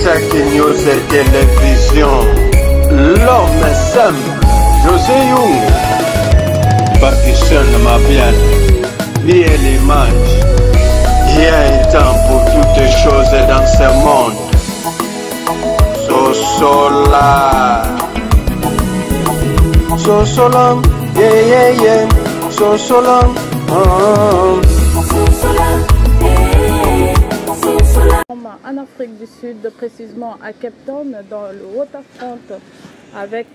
Fake news et télévision. L'homme est simple. José Young. Pakistan Mabian. Bien l'image. Il y a un temps pour toutes les choses dans ce monde. Sosolam, yeah yeah yeah, Sosolam, En Afrique du Sud, précisément à Cape Town, dans le Waterfront, avec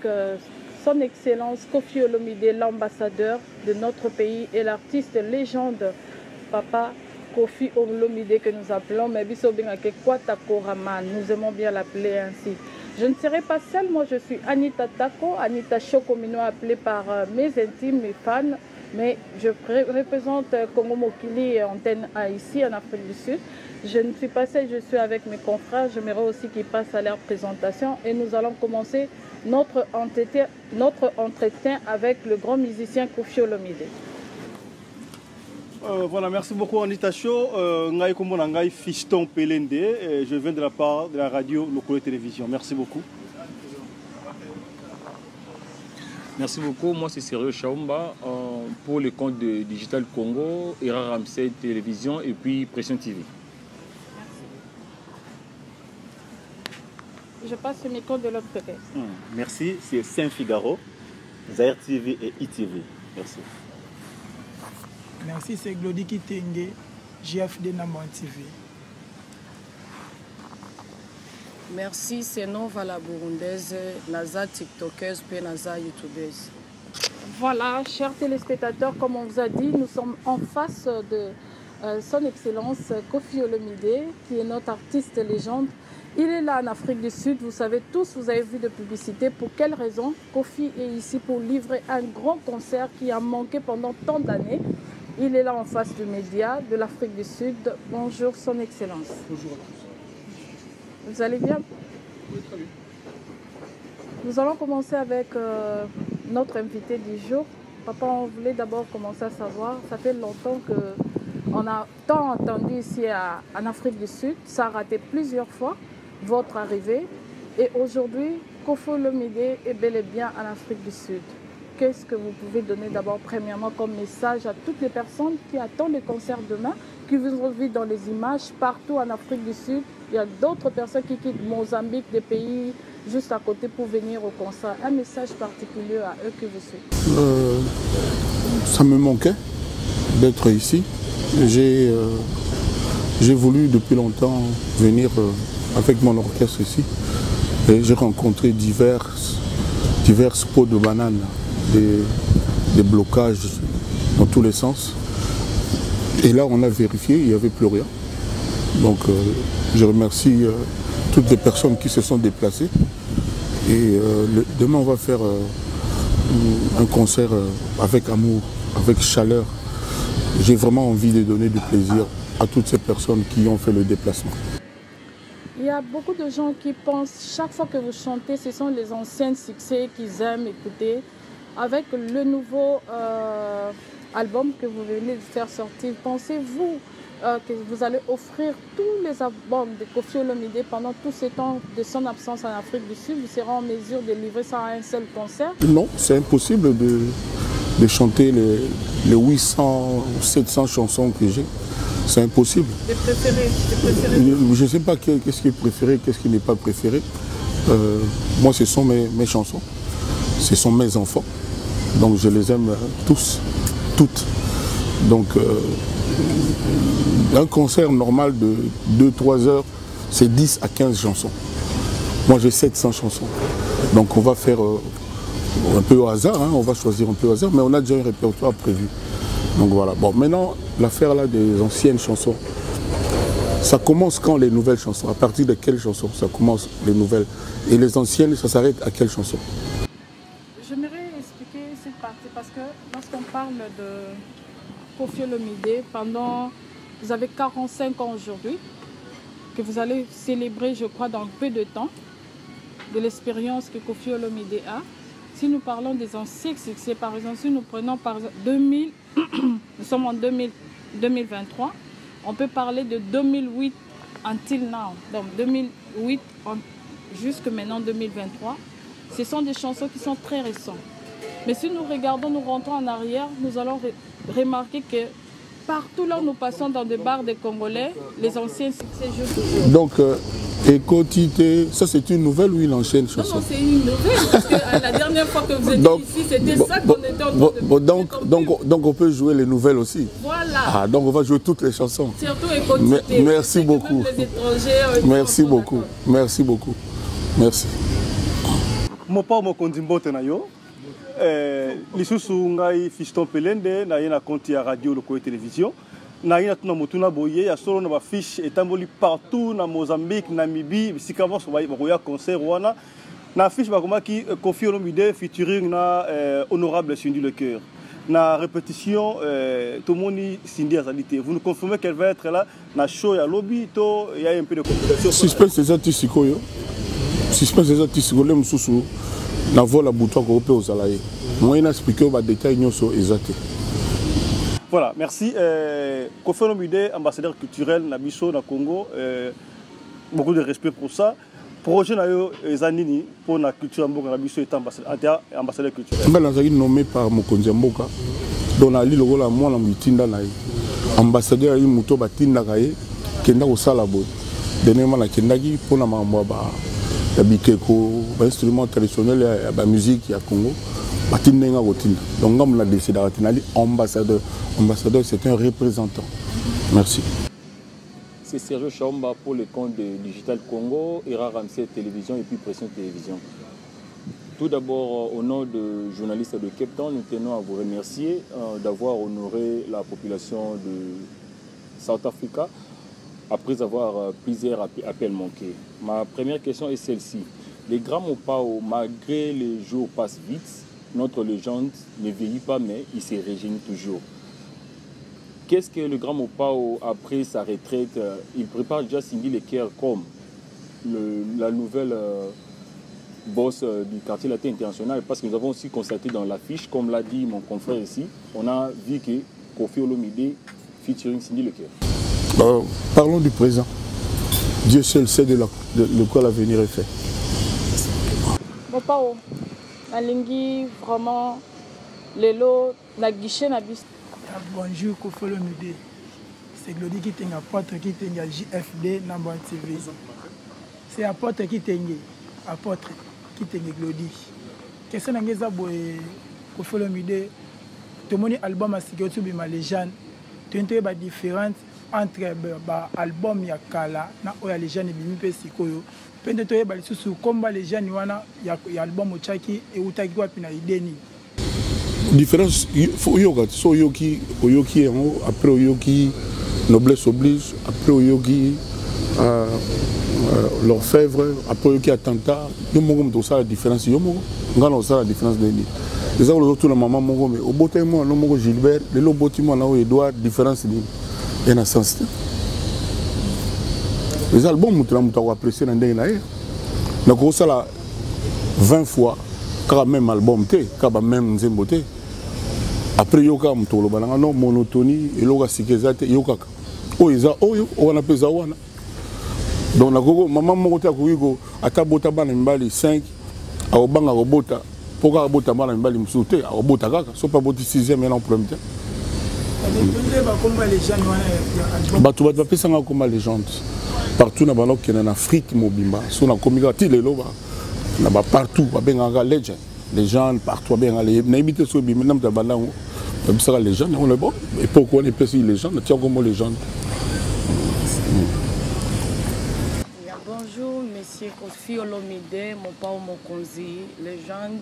son Excellence Koffi Olomide, l'ambassadeur de notre pays et l'artiste légende, Papa Koffi Olomide que nous appelons, mais nous aimons bien l'appeler ainsi. Je ne serai pas seule, moi je suis Anita Tako, Anita Chokomino appelée par mes intimes, mes fans, mais je représente Congo Mokili antenne A ici en Afrique du Sud. Je ne suis pas seule, je suis avec mes confrères, j'aimerais aussi qu'ils passent à leur présentation et nous allons commencer notre entretien avec le grand musicien Koffi Olomide. Voilà, merci beaucoup Anita Cho. Ngai Fiston Pelende, je viens de la part de la radio Lokole Télévision. Merci beaucoup. Merci beaucoup. Moi c'est Sérieux Chaumba pour le compte de Digital Congo, Era Ramsey Télévision et puis Pression TV. Je passe le micro de l'autre côté. Merci, c'est Saint-Figaro, Zaire TV et ITV. Merci. Merci, c'est Glody Kitenge, JFD Namwan TV. Merci, c'est Nova la Burundaise, Naza TikTokeuse, puis Naza YouTubeuse. Voilà, chers téléspectateurs, comme on vous a dit, nous sommes en face de son Excellence Koffi Olomide, qui est notre artiste légende. Il est là en Afrique du Sud, vous savez tous, vous avez vu de publicité. Pour quelle raison? Koffi est ici pour livrer un grand concert qui a manqué pendant tant d'années. Il est là en face du média de l'Afrique du Sud. Bonjour, son Excellence. Bonjour à tous. Vous allez bien? Oui, très bien. Nous allons commencer avec notre invité du jour. Papa, on voulait d'abord commencer à savoir, ça fait longtemps qu'on a tant entendu ici en Afrique du Sud, ça a raté plusieurs fois votre arrivée. Et aujourd'hui, Koffi Olomide est bel et bien en Afrique du Sud. Qu'est-ce que vous pouvez donner d'abord, premièrement, comme message à toutes les personnes qui attendent le concert demain, qui vous ont vu dans les images partout en Afrique du Sud? Il y a d'autres personnes qui quittent Mozambique, des pays juste à côté pour venir au concert. Un message particulier à eux qui vous suivent. Ça me manquait d'être ici. J'ai voulu depuis longtemps venir avec mon orchestre ici. Et j'ai rencontré divers pots de bananes. Des blocages dans tous les sens. Et là, on a vérifié, il n'y avait plus rien. Donc, je remercie toutes les personnes qui se sont déplacées. Et demain, on va faire un concert avec amour, avec chaleur. J'ai vraiment envie de donner du plaisir à toutes ces personnes qui ont fait le déplacement. Il y a beaucoup de gens qui pensent, chaque fois que vous chantez, ce sont les anciens succès qu'ils aiment écouter. Avec le nouveau album que vous venez de faire sortir, pensez-vous que vous allez offrir tous les albums de Koffi Olomide pendant tous ces temps de son absence en Afrique du Sud? Vous serez en mesure de livrer ça à un seul concert? Non, c'est impossible de chanter les 800 ou 700 chansons que j'ai. C'est impossible. Des préférés, je ne sais pas qu'est-ce qui est préféré, qu'est-ce qui n'est pas préféré. Moi, ce sont mes chansons. Ce sont mes enfants. Donc je les aime tous, toutes. Donc un concert normal de 2-3 heures, c'est 10 à 15 chansons. Moi j'ai 700 chansons. Donc on va faire un peu au hasard, hein, on va choisir un peu au hasard, mais on a déjà un répertoire prévu. Donc voilà. Bon, maintenant, l'affaire là des anciennes chansons, ça commence quand les nouvelles chansons? À partir de quelles chansons ça commence les nouvelles? Et les anciennes, ça s'arrête à quelle chanson? J'aimerais expliquer cette partie parce que lorsqu'on parle de Koffi Olomide, vous avez 45 ans aujourd'hui, que vous allez célébrer, je crois, dans peu de temps, de l'expérience que Koffi Olomide a. Si nous parlons des anciens succès, par exemple, si nous prenons par exemple 2000, nous sommes en 2023, on peut parler de 2008 until now, donc 2008 jusque maintenant 2023, ce sont des chansons qui sont très récentes. Mais si nous regardons, nous rentrons en arrière, nous allons remarquer que partout là où nous passons dans des bars des Congolais, les anciens succès jouent toujours. Donc, Écotité, ça c'est une nouvelle ou une ancienne chanson? Non, c'est une nouvelle, parce que la dernière fois que vous étiez ici, c'était ça qu'on était en train de... Donc on peut jouer les nouvelles aussi. Voilà. Ah, donc on va jouer toutes les chansons. Surtout Écotité. Merci beaucoup. Les étrangers, merci beaucoup. Merci beaucoup. Merci. Mon père m'a condimbote na yo. Lisusu ngai Fiston Pelende na yena konti ya radio Lokole télévision. Na yena tuna motuna boye ya solo na ba fiche etamboli partout na Mozambique, Namibie, sikamo so ba koya concert wana. Na fiche ba komaki Koffi Olomide featuring na honorable Cindy Le Cœur. Na répétition tout le monde Cindy Azalité. Vous nous confirmez qu'elle va être là na show ya lobby to il y a un peu de complication. Suspense des artistes yo. Suspense des artistes go le mususu. Na vola buto ko pe ozalaye. Moi ina expliquer ba détail nyoso exact. Voilà, merci. Koffi Olomide, ambassadeur culturel na biso na Congo. Beaucoup de respect pour ça. Projet na yo ezanini pour la culture mboka na biso étant ambassadeur culturel. Mbala nazaki nommé par Mokonzi mboka. Donc ali lokola mwana mutinda na ye. Ambassadeur yi muto batinda ka ye kenda ko sala bo. Dernièrement na kendaki pour na mambo ba ya bikeko, ba instrument traditionnel ya ba musique ya Congo. Batinda kotinda. Donc ngam la décidé d'atinali ambassadeur. Ambassadeur c'est un représentant. Merci. C'est Sergio Chaumba pour le compte de Digital Congo, ERA Ramsey Télévision et puis Pression Télévision. Tout d'abord, au nom de journalistes de Cape Town, nous tenons à vous remercier d'avoir honoré la population de South Africa après avoir plusieurs appels manqués. Ma première question est celle-ci. Les grands Mopao, malgré les jours passent vite, notre légende ne vieillit pas, mais il se régénère toujours. Qu'est-ce que le grand Mopao, après sa retraite, il prépare déjà Cindy Le Cœur comme la nouvelle boss du quartier latin international, parce que nous avons aussi constaté dans l'affiche, comme l'a dit mon confrère ici, on a vu que Koffi Olomide featuring Cindy Le Cœur. Parlons du présent. Dieu seul sait de quoi l'avenir est fait. Mopao, Alingi, vraiment, Lelo, la guichet, la biste. Bonjour, Koffi Olomide. C'est Glody qui est apôtre qui est JFD Namban TV. C'est apôtre qui est apôtre qui est Glody. Qu'est-ce que vous avez Koffi Olomide? Tout le monde album a sécurité sur ma légende. Tu as une différence entre l'album ya kala na oya légende et bimi pe sikoyo. Pende to yeba lisusu komba légende wana ya album ochaki e utaki wapi na ideni. Différence, so yoki après yoki noblesse oblige, après yoki l'orfèvre, après yoki attentat, yomo tout ça la différence, yomo ngana ça la différence de ni. Les autres tout la maman mongo mais au botement no mongo Gilbert, le lo botement na o Edouard différence ni en a sens. Les albums mutra muta apprécier na ndenge na ye. Na ko ça la 20 fois quand même album té, quand même nzembo té. Après yoka mutolo balanga no monotonie et loka sikezate yoka. O iza oyo on appelle ça wana. Donc na koko maman moko ta ko ata bota bana mbali 5 a banga robota poka bota bana mbali msute a robota kaka so pas boti 6e maintenant premier temps. Bato bat pesa nga comme légende. Partout na balok en Afrique mobimba, so na komigati lelo ba na ba partout ba benga legend. Les gens partout bien aller n'imiter sur bi même tabanda on ça les gens on est bon et pourquoi on est pas les gens tiens comme les gens. Bonjour monsieur Koffi Olomide mon pao Mokonzi légende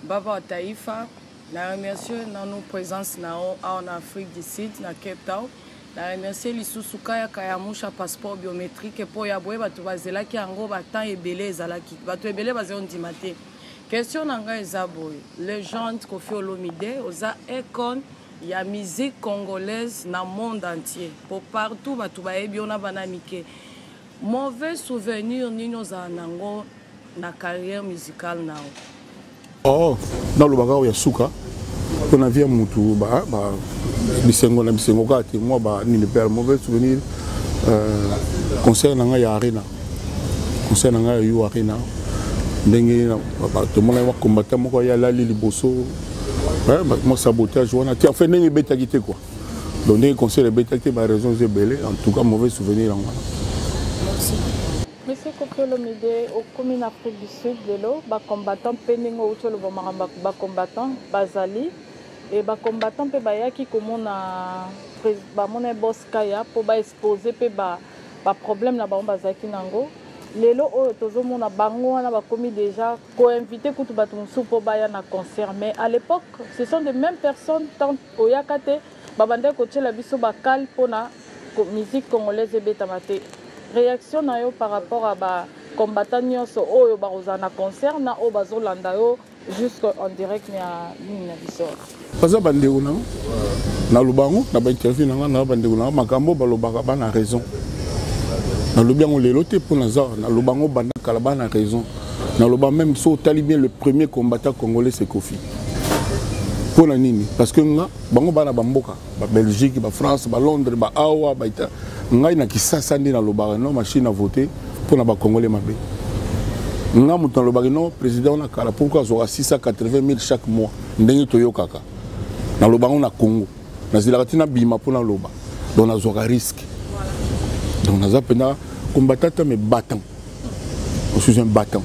Baba Taïfa la remercie dans nos présence en Afrique du Sud na Cape Town la remercie lisusu kaya musha passeport biométrique pour ya boye batu bazela ki ango batan ebele ezalaki batu ebele bazon dimate. Question nanga ezaboy, légende Koffi Olomide, oza icône ya musique congolaise na monde entier. Pour partout batu baebi ona banamike. Mauvais souvenir nino za nango na carrière musicale nao. Oh, dans le bagage ya suka, on a vu mutu bisengo na bisengo kati moi ba ni le père mauvais souvenir concert nanga ya arena concert nanga ya yu arena ndenge to mona wa combattant moko ya la liboso moi sabotage wana ti en fait ndenge beta kité quoi donc ndenge concert le beta kité ba raison j'ai belé en tout cas mauvais souvenir en merci. Monsieur Kofi Olomide au commune Afrique du Sud lelo ba combattant pendingo utolo ba combattant bazali et ba combattant pe bayaki komona ba mona boss kaya po ba exposer pe ba problème na ba bazaki nango lelo oyo tozomona bango wana bakomi déjà co-invité kutu bato mosusu po baya na concert mais à l'époque ce sont les mêmes personnes tant oyaka te babandaki kotiela biso bakale mpona musique congolaise ebetama te réaction na yo par rapport à ba combattant nyonso oyo bakozala na concert na oyo bazolanda yo jusqu'en direct na ligne na biso baza bandeko nango na lubango na bainterview nanga na bandeko nango makambo balobaka bana raison na lobiango lelo te pour nazar na lobango banda kala bana raison na loba même so tali bien le premier combattant congolais c'est Kofi pour na nini parce que nga bango bana bamboka ba Belgique ba France ba Londres ba awa ba ita ngai na kisasa ndi na loba non machine à voter pour na ba congolais mabe nga mutan loba non président na kala pourquoi zo 680 000 chaque mois ndenge toyokaka na lobango na Congo na zilakatina bima pour na loba donc na zo risque. Donc, nous avons combattant mais battant. Je suis un battant.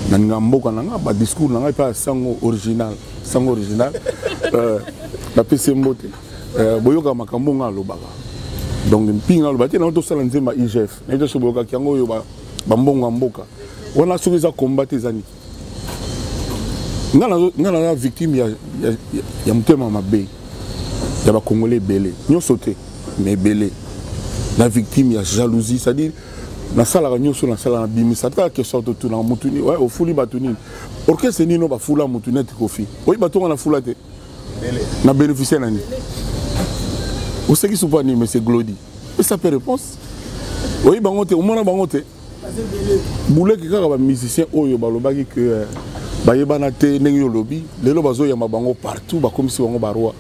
Nous avons un discours, nous avons un sang original. Sang original. La PC Mbote. Boyoka makambo nga lobaka. Donc, pinga lobate na to sala nzemba IGF. Na to soboka kiango yo ba mbongo mboka. On a souza combattre zani. Ngana victime ya mutema mabe. Ya ba congolais belé. Nyo sauté mais belé. La victime, il y a jalousie, c'est-à-dire, dans la salle, il y a la bimi, c'est pas que sorte tout dans Moutuni, ouais, au fouli Batouni. Orchestre, c'est Nino, Bafoula, Moutounet, Kofi. Oui, Baton, on a foulé. On a bénéficié de l'année. Vous savez qui sont pas mais c'est Glody. Et ça fait réponse. Oui, Bangote, au moins, Bangote. Boulé, qui est un musicien, Oyo, Balobagi, que Bayebanate, Nenyo Lobby, les Lobazo, Yamabango partout, comme si on va roi.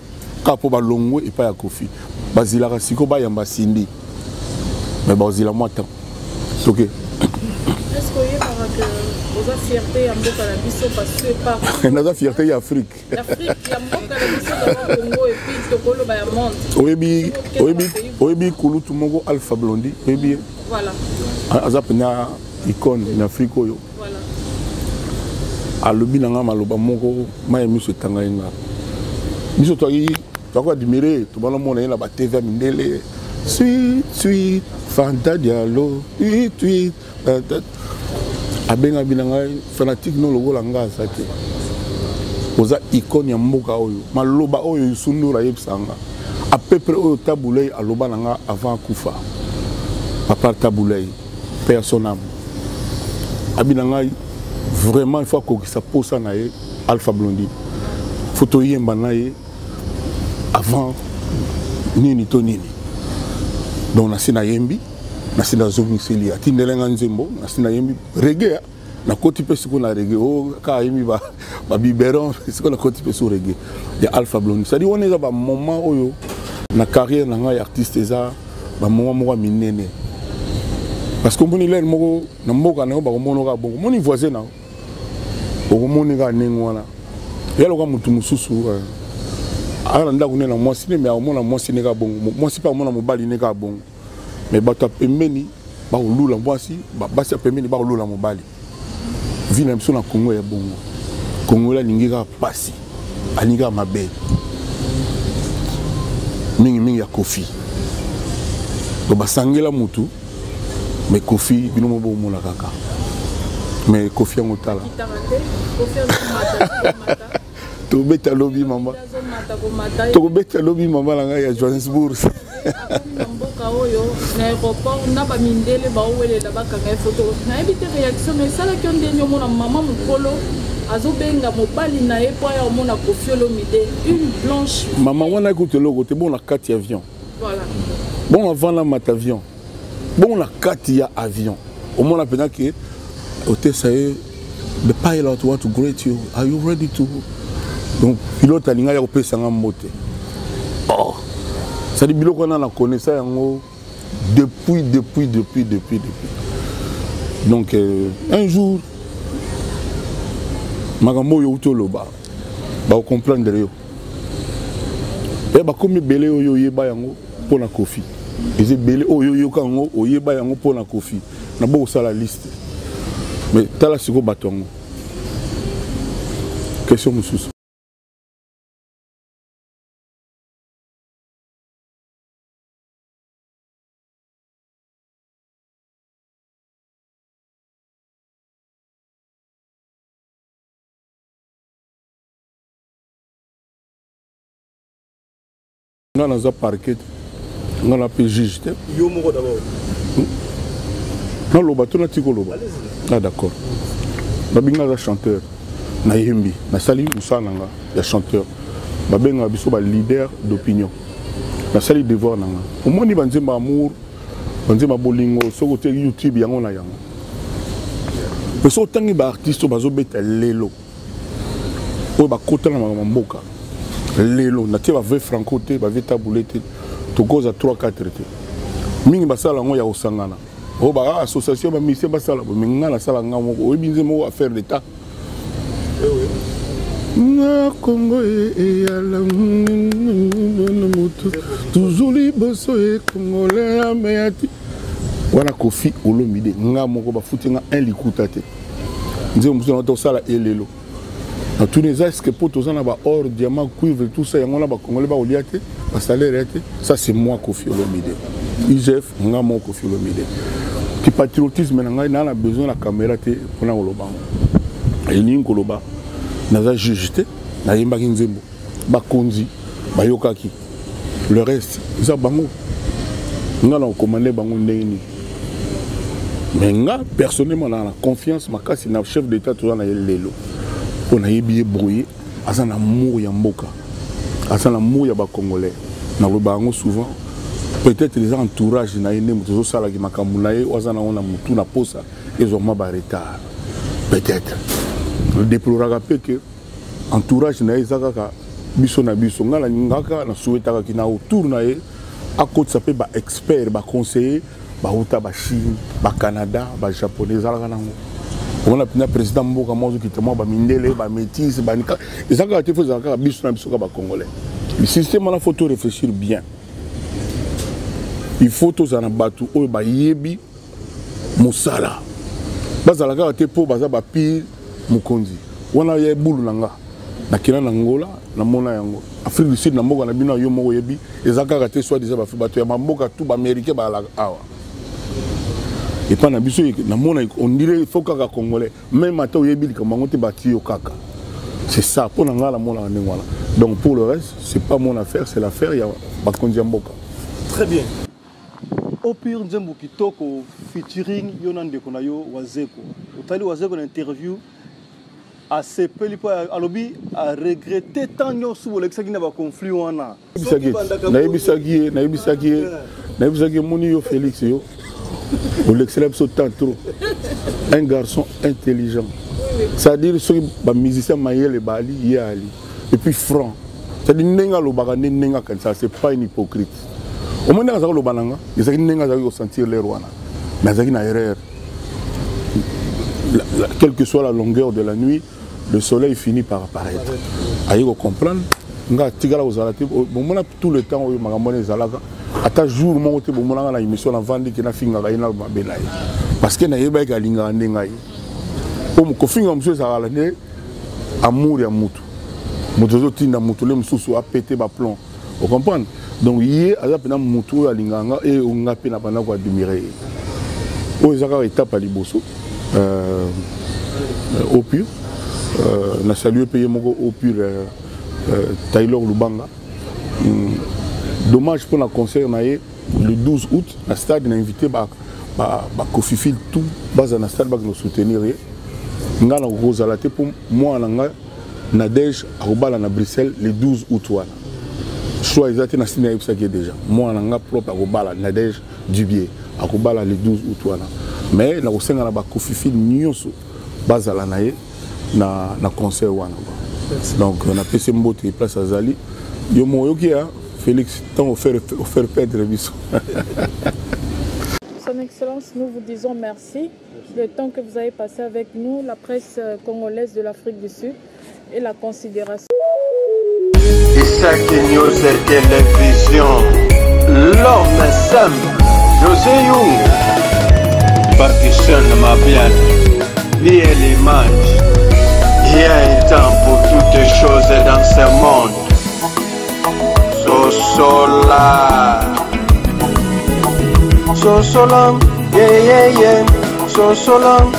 Kapo Balongo et pas à Kofi. Basila Rasiko, Bayamba Sindi. Mais bon, il a moins de temps. Ok. Est-ce que vous avez fierté à Mboka la Bisso parce que par. Nous avons fierté en Afrique. L'Afrique, il y a Mboka la Bisso dans le Congo et puis Tokolo Bayamont. Oyebi Kouloutou Mongo Alpha Blondie. Oyebi. Voilà. Azapena icône en Afrique. Voilà. Alobi Nanga Maloba Mongo, Mayemi Tangaïna. Biso Toyi, tu vas admirer, tu vas le monde là, TV Mindele. Suite, Fanta Diallo, tweet, Abenga Binanga, fanatique no logo langa sate. Oza icône ya mboka oyo, maloba oyo yusundura yebsanga. À peu près oyo Taboulay aloba nanga avant Koufa. Papa Taboulay, père son âme. Abinanga vraiment il faut que ça pose na ye Alpha Blondie. Photo yemba na ye avant nini to nini. Donc nasina yembi nasina zongiseli atindelenga nzembo nasina yembi reggae na koti pe siko na reggae o ka yembi ba biberon siko na koti pe sur reggae ya Alpha Blondie ça dit on est ba moment oyo na carrière na ngai artiste eza ba moment mo minene parce que moni len moko na mboka na ba mono ka bongo moni voisin na o moni ka nengwana yalo ka mutu mususu ala nda kunena mwasi ne mais amona mwasi ne ka bongo mwasi pa amona mobali ne ka bongo mais bato pembeni ba olula mwasi ba basi pembeni ba olula mobali vina mso na Congo ya bongo Congo la ningira pasi aninga mabe mingi ya Kofi to basangela mutu mais Kofi binomo bo mona kaka mais Kofi ngotala to beta lobby mama to beta lobby mama la ya Johannesburg mboka oyo na aéroport na ba mindele ba owelela bakanga photo na ebite réaction mais ça la kionde nyomo na mama mukolo azobenga mobali na ye po ya mona Kofi Olomide une blanche maman wana écoute logo te bon na 4 avion voilà bon avant la mat avion bon na 4 avion au moins la pena que hôtel ça est the pilot want to greet you are you ready to donc pilote alinga ya kopesa nga mbote oh ça dit biloko na connaissa yango Depuis. Donc, un jour, makambo yo utoloba, ba comprendre yo. Et ba comme belé yo yeba yango pour la Kofi. Et c'est belé yo kango yeba yango pour la Kofi. Na bo ça la liste. Mais tala siko batongo. Question mususu. On a un parquet, on a un juge. Yo moko d'abord. Non, le bateau n'a pas de. Ah d'accord. On a un chanteur, na yembi, na sali usananga, ya chanteur. Babenga biso ba leader d'opinion. Na sali devoir nanga. Au moins ni banzemba amour, banzemba bolingo, so côté YouTube yango na yango. Mais so tangi ba artiste bazo beta lelo. O ba kota na mboka. Lelo, na te ba ve franco te, ba ve taboulé te, to goza 3-4 te. Mingi basala ngo ya osangana. O ba association ba mise basala, ba minga na sala ngamo, o binze mo affaire d'état. Na Congo e ala mutu, toujours liboso e congolais ameati. Wana Kofi Olomide, ngamo ko ba futinga un likuta te. Nze musu na to sala elelo. Dans tous les as que pour tous on a or, diamant, cuivre, tout ça, on a pas congolais pas oliaté, pas salaire, ça c'est moi Kofi Olomide. IGF, on a mon Kofi Olomide. Qui patriotisme, on a besoin de la caméra pour la Oloba. Et ni Koloba, on a jugé, on a yemba kinzembo, ba konzi, ba yokaki. Le reste, ça bango. On a commandé bango ndeni. Mais moi personnellement, on a la confiance, ma casse, c'est chef d'État toujours na yelelo. On a bien brouillé, à son amour ya mboka, à son amour ya ba congolais. Na le souvent, peut-être les entourages na yene muto sala ki makamulaye, wazana ona mutu na posa, ils ont ma retard. Peut-être. Le déplorera que entourage na ezaka biso na biso ngala ngaka na souhaitaka ki na autour na ye, à côté ça peut ba expert, ba conseiller, ba uta ba Chine, ba Canada, ba japonais ala nango. On a le président Mboka Mozo qui était moi, Mindele, Métis, Banika. Et ça, quand il faut que les Congolais. Le système, il faut réfléchir bien. Il faut tous en abattre, Yebi, Moussala. Bazala, quand il faut que pire, Mukonzi. On a eu boulou nanga. Na Kina Nangola, na Mona Yango. Afrique du Sud, na Mboka, na Bina Yomo Yebi. Et ça, quand il soit disant, il Mboka, tout américain, awa. Et pas on dirait qu'il faut que les Congolais, même à toi, c'est ça, pour la donc pour le reste, ce n'est pas mon affaire, c'est l'affaire, il y a Bakondi Mboka. Très bien. Au pire, Nzembo Kitoko, featuring Yonande Konayo, Wazeko. Au tali Wazeko, l'interview, à ce pelipo, à lobby, à regretter tant de sous l'exact qui n'a pas conflit ou en a. Naïbisaki, Monio Félix, ou l'excellence autant trop. Un garçon intelligent. C'est-à-dire que les musiciens Maïel et Bali, Yali. Et puis franc. C'est-à-dire que c'est pas une hypocrite. Au moment où on a il sentir les rois. Mais il y a une erreur. Quelle que soit la longueur de la nuit, le soleil finit par apparaître. Aïe, vous comprenez? Tout le temps, à jour, je suis en émission vendue qui n'a pas de parce que je suis en train de faire amour et amour. Je suis pété plomb. Vous comprenez? Donc, hier, je suis en train de et on a admiré. Je suis étape à Liboso, au pur. Je salue pays au pur Taylor Lubanga. Dommage pour la concert le 12 août, le stade a invité Kofi Fil tout base dans le stade pour nous soutenir. Nous avons Rosalate pour moi Nadège à Bruxelles le 12 août. Choix exact na sina yebisaki déjà. Moi na nga propre akobala Nadège Dubier akobala le 12 août. Mais na kosenga na Kofi Fil nyonso bazala na ye na concert wana. Donc on a PC Mbote place à Zali. Yo moyoki Félix, tant offert perdre le Son Excellence, nous vous disons merci. Le temps que vous avez passé avec nous, la presse congolaise de l'Afrique du Sud et la considération. Isaac News et Télévision, l'homme simple, José Young, Pakistan Mabian, lié l'image. Il y a un temps pour toutes les choses dans ce monde. So solam, yeah, yeah, yeah, so solam.